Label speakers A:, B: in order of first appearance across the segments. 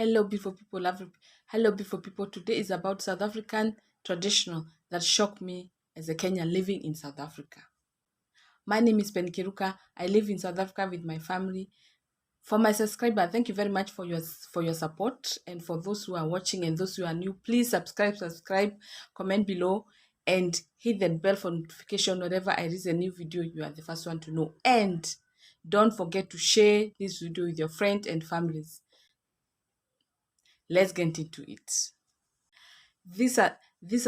A: Hello, beautiful people. Hello, beautiful people. Today is about South African traditional that shocked me as a Kenyan living in South Africa. My name is Penkiruka. I live in South Africa with my family. For my subscriber, thank you very much for your support, and for those who are watching and those who are new, please subscribe, comment below, and hit that bell for notification. Whenever I release a new video, you are the first one to know. And don't forget to share this video with your friends and families. Let's get into it. These are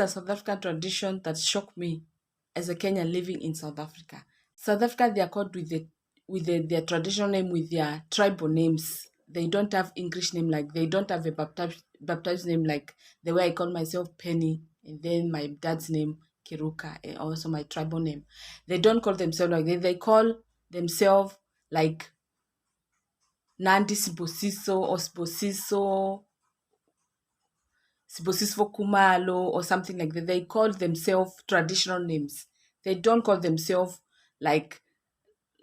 A: South African traditions that shock me as a Kenyan living in South Africa. South Africa, they are called their traditional name, with their tribal names. They don't have English name, like they don't have a baptized name like the way I call myself Penny, and then my dad's name Kiruka, and also my tribal name. They don't call themselves like that. They call themselves like Nandi Sibosiso or Sibosisfo Kumalo or something like that. They call themselves traditional names. They don't call themselves like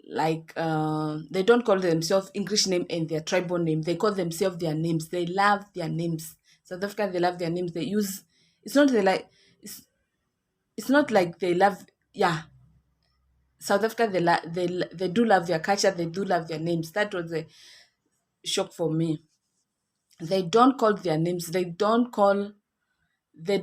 A: they don't call themselves English name and their tribal name. They call themselves their names. They love their names. South Africa, they love their names. They use, it's not they like it's, it's not like they love, yeah. South Africa, they do love their culture. They do love their names. That was a shock for me. They don't call their names. They don't call their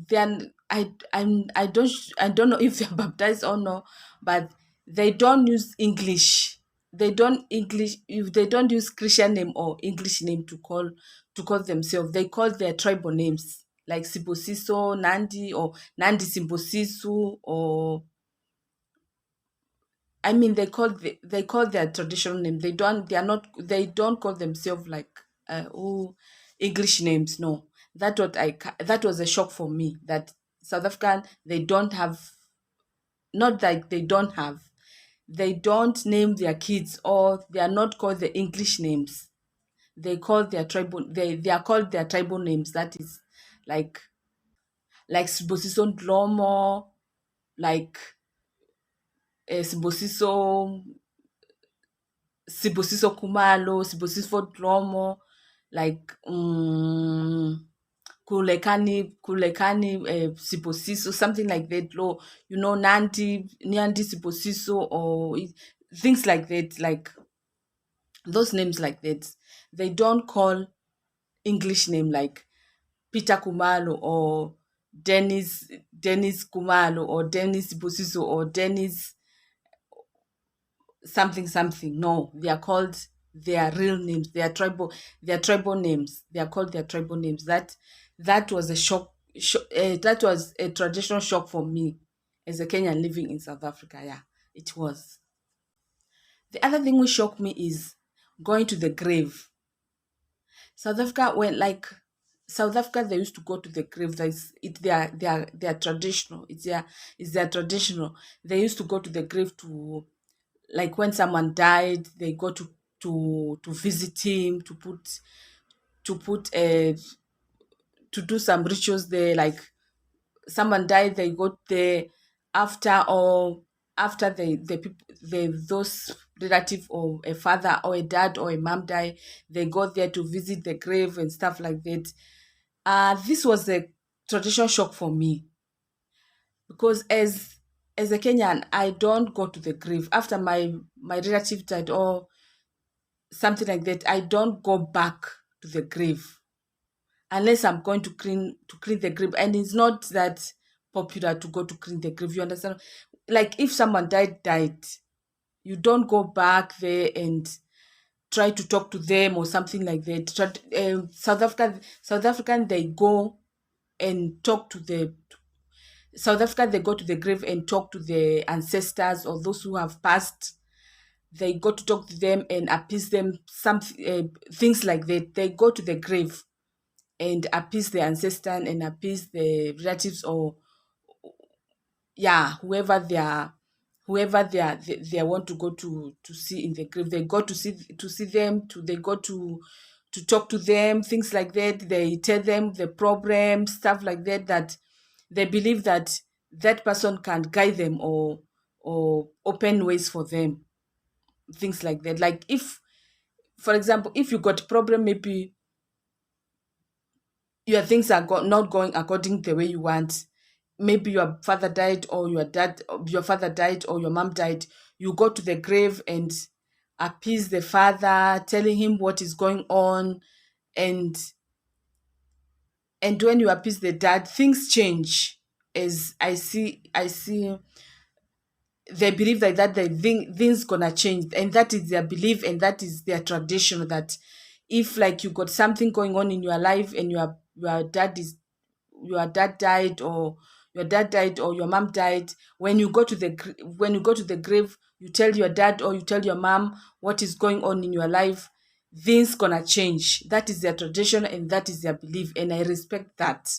A: then I don't know if they're baptized or no, but they don't use English. They don't use Christian name or English name to call themselves. They call their tribal names like Sibosiso, Nandi, or Nandi Simbosisu, or I mean they call their traditional name. They don't call themselves like English names. No, that was a shock for me, that South African, they don't have, not like they don't name their kids, or they are not called the English names. They are called their tribal names. That is like Sibosiso Ndlomo, like Sibosiso Sibosiso Kumalo, Sibosiso Ndlomo, like Kulekani Siposiso, something like that. Nandi Siposiso, or things like that, like those names like that. They don't call English name like Peter Kumalo, or Dennis Kumalo, or Dennis Siposiso, or Dennis something something. No, they are called their real names, their tribal names. They are called their tribal names. That was a that was a traditional shock for me as a Kenyan living in South Africa. Yeah, it was. The other thing which shocked me is going to the grave. South Africa, South Africa, they used to go to the grave. They are traditional. It's their traditional. They used to go to the grave to, like when someone died, they go to visit him, to to do some rituals there. Like someone died, they go there after, or after those relative, or a father or a dad or a mom die, they go there to visit the grave and stuff like that. This was a traditional shock for me, because as a Kenyan, I don't go to the grave after my relative died or something like that. I don't go back to the grave unless I'm going to clean the grave, and it's not that popular to go to clean the grave. You understand? Like if someone died, you don't go back there and try to talk to them or something like that. South African, they go and talk to the South Africa. They go to the grave and talk to the ancestors or those who have passed. They go to talk to them and appease them. Some things like that. They go to the grave and appease the ancestors and appease the relatives, or yeah, whoever they want to go to see in the grave. They go to see them, they go to talk to them, things like that. They tell them the problem, stuff like that, that they believe that that person can guide them, or open ways for them, things like that. Like if For example, if you got problem, maybe your things are not going according the way you want. Maybe your father died, or your father died, or your mom died. You go to the grave and appease the father, telling him what is going on, and when you appease the dad, things change. As I see they believe that the things gonna change, and that is their belief, and that is their tradition, that if like you got something going on in your life, and your dad died, or your mom died, when you go to the grave, you tell your dad or you tell your mom what is going on in your life, things gonna change. That is their tradition, and that is their belief, and I respect that.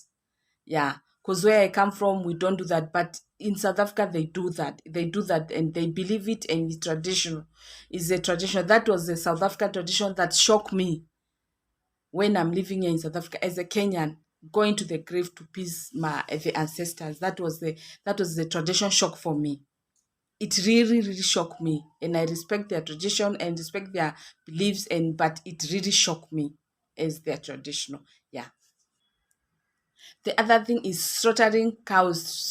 A: Yeah, because where I come from, we don't do that. But in South Africa, they do that. They do that, and they believe it, and it's traditional. It's a tradition. That was the South African tradition that shocked me when I'm living here in South Africa as a Kenyan, going to the grave to peace the ancestors. That was the tradition shock for me. It really, really shocked me, and I respect their tradition and respect their beliefs, but it really shocked me as their traditional. Yeah. The other thing is slaughtering cows.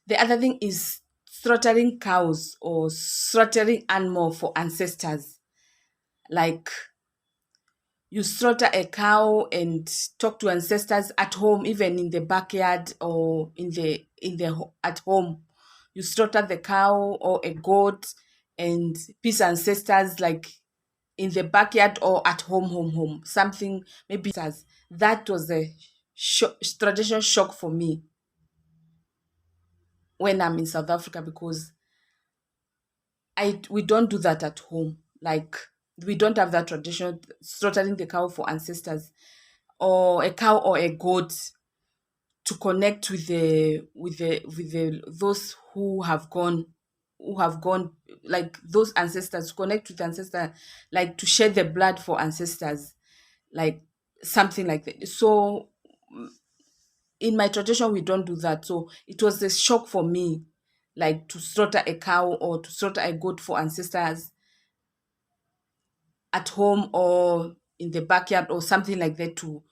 A: The other thing is slaughtering cows or slaughtering animal for ancestors. Like you slaughter a cow and talk to ancestors at home, even in the backyard or at home. You slaughter the cow or a goat and peace ancestors, like in the backyard or at home, something maybe. That was a tradition shock for me when I'm in South Africa, because we don't do that at home. Like we don't have that tradition, slaughtering the cow for ancestors, or a cow or a goat, to connect with the those who have gone, like those ancestors, to connect with ancestors, like to shed the blood for ancestors, like something like that. So in my tradition, we don't do that. So it was a shock for me, like to slaughter a cow or to slaughter a goat for ancestors at home or in the backyard or something like that, to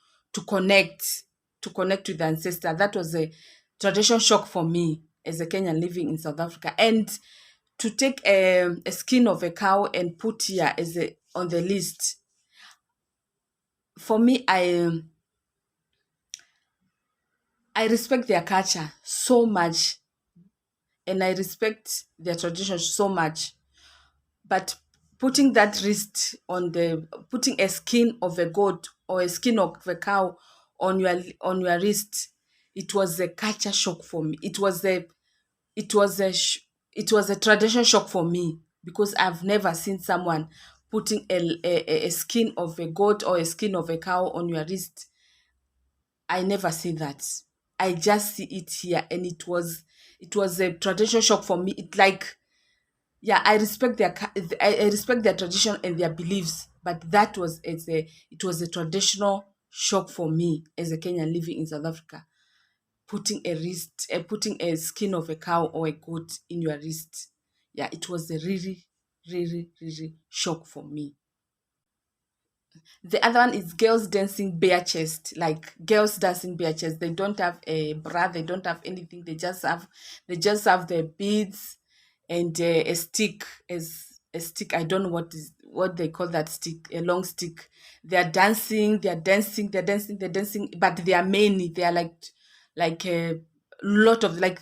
A: connect with the ancestor. That was a tradition shock for me as a Kenyan living in South Africa. And to take a skin of a cow and put here as on the list, for me, I respect their culture so much, and I respect their tradition so much. But putting a skin of a goat or a skin of a cow on your wrist, it was a culture shock for me. It was a tradition shock for me, because I've never seen someone putting a skin of a goat or a skin of a cow on your wrist. I never see that. I just see it here, and it was a tradition shock for me. It like, yeah, I respect their tradition and their beliefs, but it was a traditional shock for me as a Kenyan living in South Africa. Putting a skin of a cow or a goat in your wrist. Yeah, it was a really, really, really shock for me. The other one is girls dancing bare chest. Like girls dancing bare chest. They don't have a bra. They don't have anything. They just have the beads and a stick. As a stick, I don't know what they call that stick. A long stick. They are dancing. They are dancing. They're dancing. They're dancing. But they are many. They are like a lot of like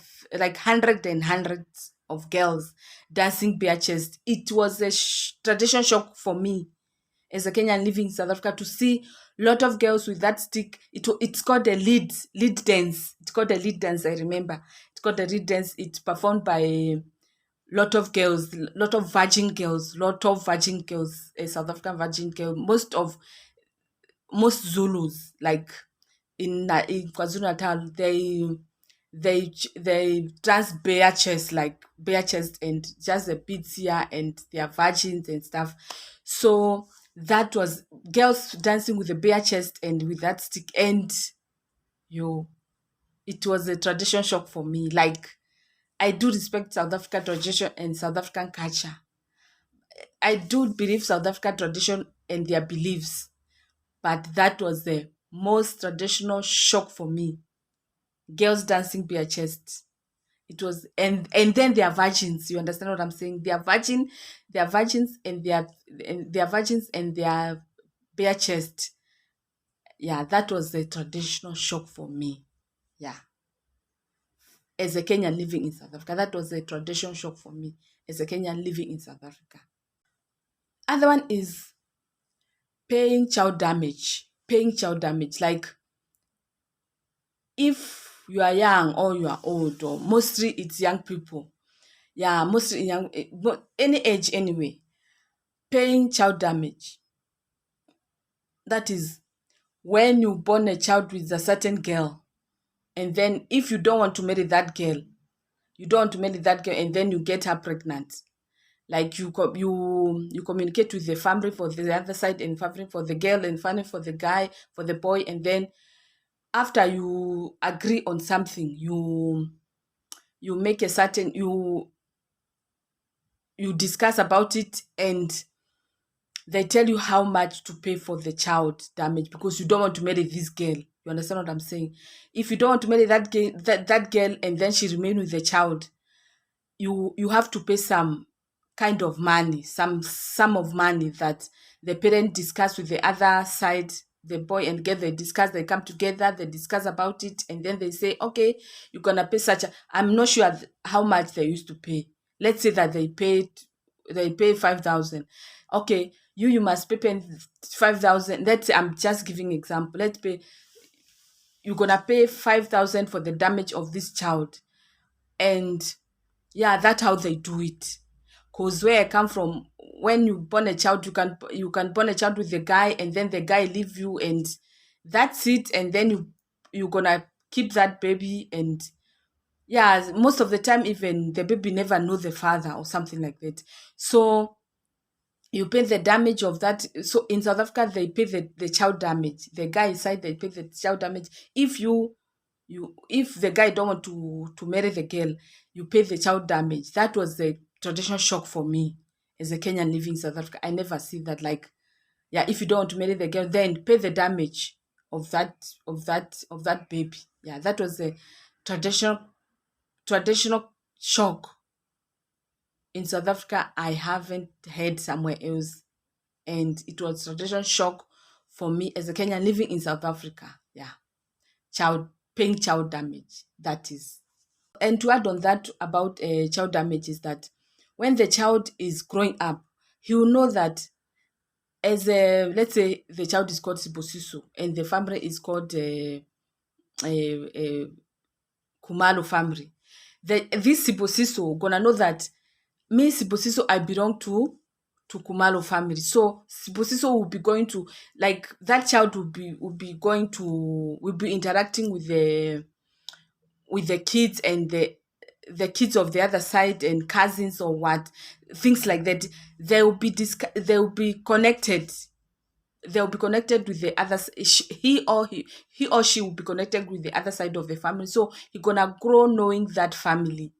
A: hundreds and hundreds of girls dancing bare chest. It was a tradition shock for me as a Kenyan living in South Africa, to see a lot of girls with that stick. It's called a lead dance. It's called a lead dance. I remember it's called a lead dance. It's performed by a lot of girls, lot of virgin girls, a South African virgin girl. Most Zulus, like in KwaZulu Natal, they dance bare chest, like bare chest, and just the beads here, and they are virgins and stuff. So that was girls dancing with the bare chest and with that stick, and yo, it was a tradition shock for me. Like I do respect South African tradition and South African culture, I do believe South African tradition and their beliefs, but that was the most traditional shock for me. Girls dancing bare chest. It was, and then they are virgins. You understand what I'm saying? They are virgins, and they are virgins and they are bare chest. Yeah, that was the traditional shock for me. Yeah, as a Kenyan living in South Africa, that was a traditional shock for me as a Kenyan living in South Africa. Other one is paying child damage. Paying child damage, like if you are young or you are old, or mostly it's young people. Yeah, mostly young, but any age anyway. Paying child damage. That is when you born a child with a certain girl, and then if you don't want to marry that girl, and then you get her pregnant. Like you communicate with the family for the other side, and family for the girl, and family for the guy, for the boy, and then after you agree on something, you make a certain you discuss about it, and they tell you how much to pay for the child damage, because you don't want to marry this girl. You understand what I'm saying? If you don't want to marry that girl, and then she remain with the child, you have to pay some kind of money, some sum of money that the parent discuss with the other side, the boy and girl. They discuss, they come together, they discuss about it, and then they say, okay, you're gonna pay such a, I'm not sure how much they used to pay. Let's say that they pay 5,000. Okay, you must pay 5,000. Let's say, I'm just giving example. Let's pay, you're gonna pay 5,000 for the damage of this child. And yeah, that's how they do it. Cause where I come from, when you born a child, you can born a child with the guy, and then the guy leave you, and that's it. And then you're gonna keep that baby, and yeah, most of the time even the baby never know the father or something like that. So you pay the damage of that. So in South Africa, they pay the child damage. The guy side, they pay the child damage. If if the guy don't want to marry the girl, you pay the child damage. That was the traditional shock for me as a Kenyan living in South Africa. I never see that. Like, yeah, if you don't want to marry the girl, then pay the damage of that baby. Yeah, that was the traditional shock in South Africa. I haven't heard somewhere else, and it was traditional shock for me as a Kenyan living in South Africa. Yeah, child paying child damage. That is. And to add on that about child damage is that when the child is growing up, he will know that, as a, let's say the child is called Sibosiso and the family is called Kumalo family. This Sibosiso gonna know that me Sibosiso, I belong to Kumalo family. So Sibosiso will be going to, like, that child will be interacting with the kids, and the kids of the other side, and cousins or what, things like that. They will be connected. They'll be connected with the others. He or she will be connected with the other side of the family. So he gonna grow knowing that family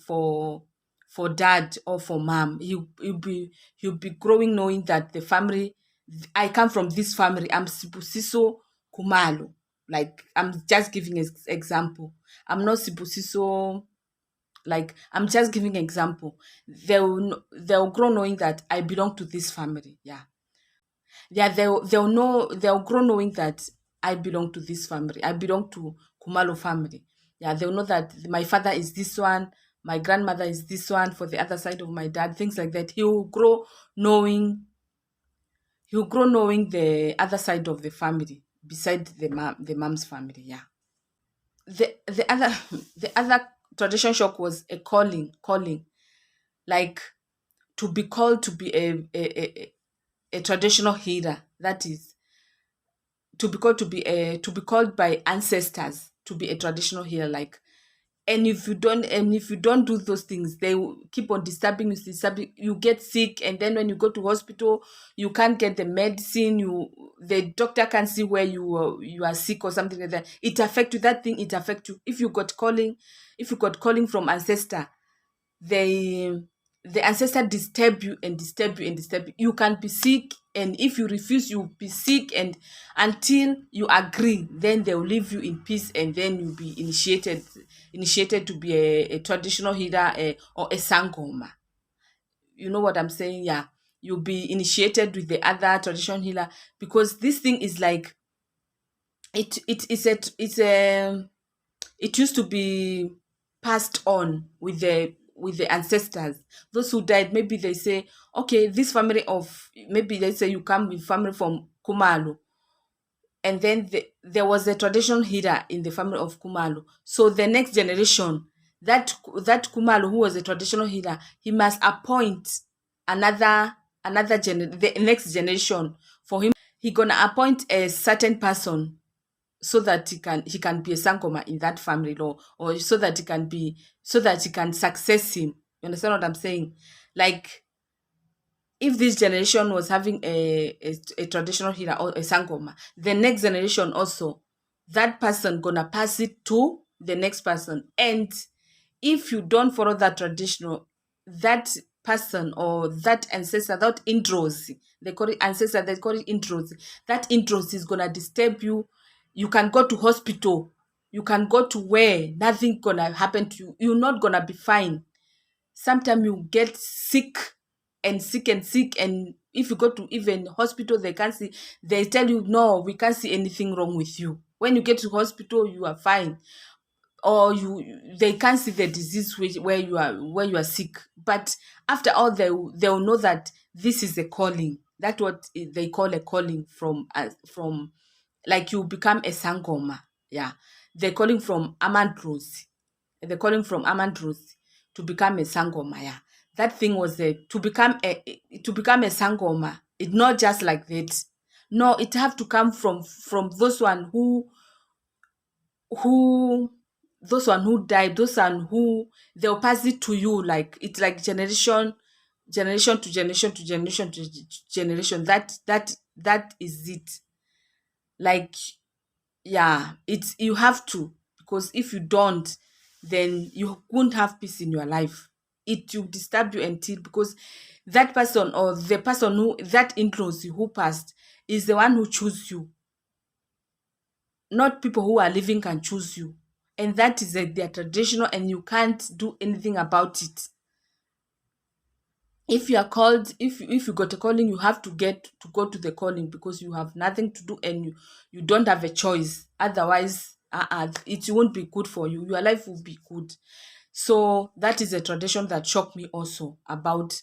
A: for dad or for mom. He'll be growing knowing that the family. I come from this family. I'm Sibusiso Kumalo. Like, I'm just giving example. I'm not Sibusiso. Like, I'm just giving example. They'll grow knowing that I belong to this family. Yeah, yeah, they'll grow knowing that I belong to this family. I belong to Kumalo family. Yeah, they'll know that my father is this one, my grandmother is this one for the other side of my dad, things like that. Knowing he'll grow knowing the other side of the family beside the mom's family. Yeah. The other the other tradition shock was a calling, like, to be called to be a traditional healer. That is, to be called by ancestors to be a traditional healer. Like, and if you don't do those things, they will keep on disturbing you, get sick, and then when you go to hospital, you can't get the medicine. The doctor can't see where you are sick or something like that. It affect you. That thing, it affect you. If you got calling from ancestor, they the ancestor disturb you and disturb you and disturb you. You can be sick, and if you refuse, you'll be sick, and until you agree, then they'll leave you in peace, and then you'll be initiated to be a traditional healer, or a sangoma. You know what I'm saying? Yeah. You'll be initiated with the other traditional healer, because this thing is like, it used to be passed on with the ancestors, those who died. Maybe they say, okay, this family of, maybe they say you come with family from Kumalo, and then there was a traditional healer in the family of Kumalo. So the next generation, that Kumalo who was a traditional healer, he must appoint the next generation for him. He gonna appoint a certain person, so that he can be a sangoma in that family law, or so that he can success him. You understand what I'm saying? Like, if this generation was having a traditional healer or a sangoma, the next generation also, that person gonna pass it to the next person. And if you don't follow that traditional, that person or that ancestor, that intros, they call it ancestor, they call it intros, that intros is gonna disturb you. You can go to hospital, you can go to where nothing gonna happen to you, you're not gonna be fine. Sometimes you get sick and sick and sick, and if you go to even hospital, they tell you, no, we can't see anything wrong with you. When you get to hospital, you are fine, or they can't see the disease where you are sick. But after all, they'll know that this is a calling. That's what they call a calling from, like, you become a sangoma. Yeah, they're calling from Amandros. They're calling from Amandros to become a sangoma. Yeah, that thing was to become a sangoma. It's not just like that. No, it have to come from who those one who died, those one who they'll pass it to you, like it's like generation to generation to generation to generation. That is it. Like, yeah, it's you have to, because if you don't, then you won't have peace in your life. It will disturb you until, because that person, or the person who that influence you who passed, is the one who choose you. Not people who are living can choose you. And that is their traditional, and you can't do anything about it. If you are called, if you got a calling, you have to get to go to the calling, because you have nothing to do, and you don't have a choice. Otherwise, it won't be good for you. Your life will be good. So that is a tradition that shocked me also, about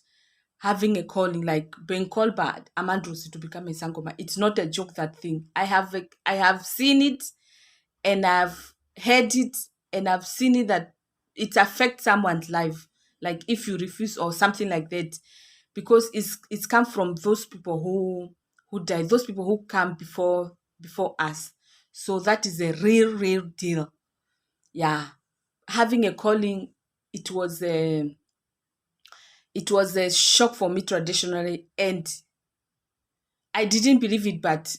A: having a calling, like being called by Amandrosi to become a sangoma. It's not a joke, that thing. I have seen it, and I've heard it, and I've seen it, that it affects someone's life. Like, if you refuse or something like that, because it's come from those people who died, those people who come before us. So that is a real deal. Yeah, having a calling, it was a it was a shock for me traditionally, and I didn't believe it. But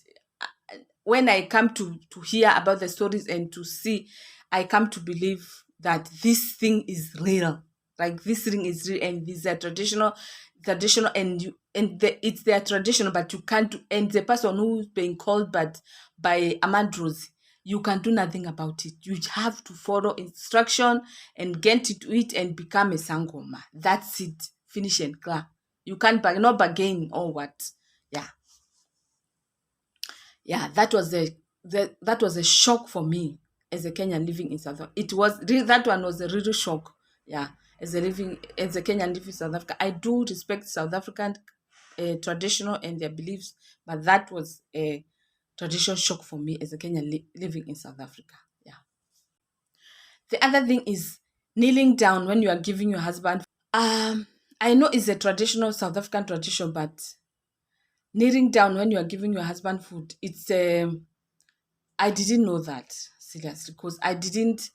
A: when I come to hear about the stories and to see, I come to believe that this thing is real. Like, this thing is real, and these are traditional, and it's their traditional, but you can't do, and the person who's being called by Amandros, you can do nothing about it. You have to follow instruction and get into it and become a sangoma. That's it. Finish and clear. You can't not bargain or what. Yeah. Yeah, that was a shock for me as a Kenyan living in South Africa. That one was a real shock. Yeah, as a Kenyan living in South Africa, I do respect South African traditional and their beliefs, but that was a traditional shock for me as a Kenyan living in South Africa. Yeah. The other thing is kneeling down when you are giving your husband. I know it's a traditional South African tradition, but kneeling down when you are giving your husband food, I didn't know that, seriously, because I didn't.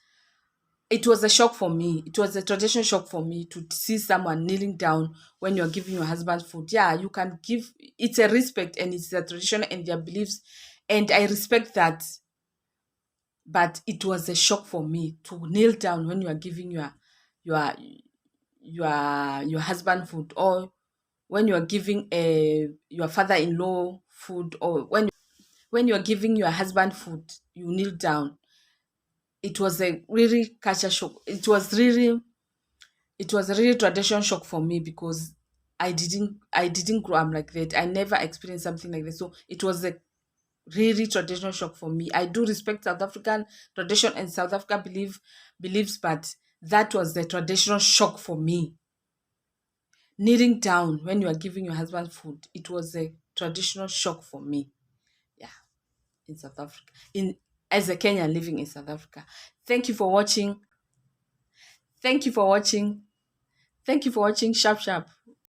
A: It was a shock for me. It was a traditional shock for me to see someone kneeling down when you're giving your husband food. Yeah, you can give. It's a respect, and it's a tradition and their beliefs, and I respect that. But it was a shock for me to kneel down when you are giving your your husband food, or when you are giving your father-in-law food, or when you are giving your husband food, you kneel down. It was a really culture shock. It was a really tradition shock for me, because I didn't grow up like that. I never experienced something like that. So it was a really traditional shock for me. I do respect South African tradition and South Africa beliefs, but that was the traditional shock for me. Kneeling down when you are giving your husband food, it was a traditional shock for me. Yeah, in South Africa. In As a Kenyan living in South Africa. Thank you for watching. Thank you for watching. Thank you for watching Sharp Sharp.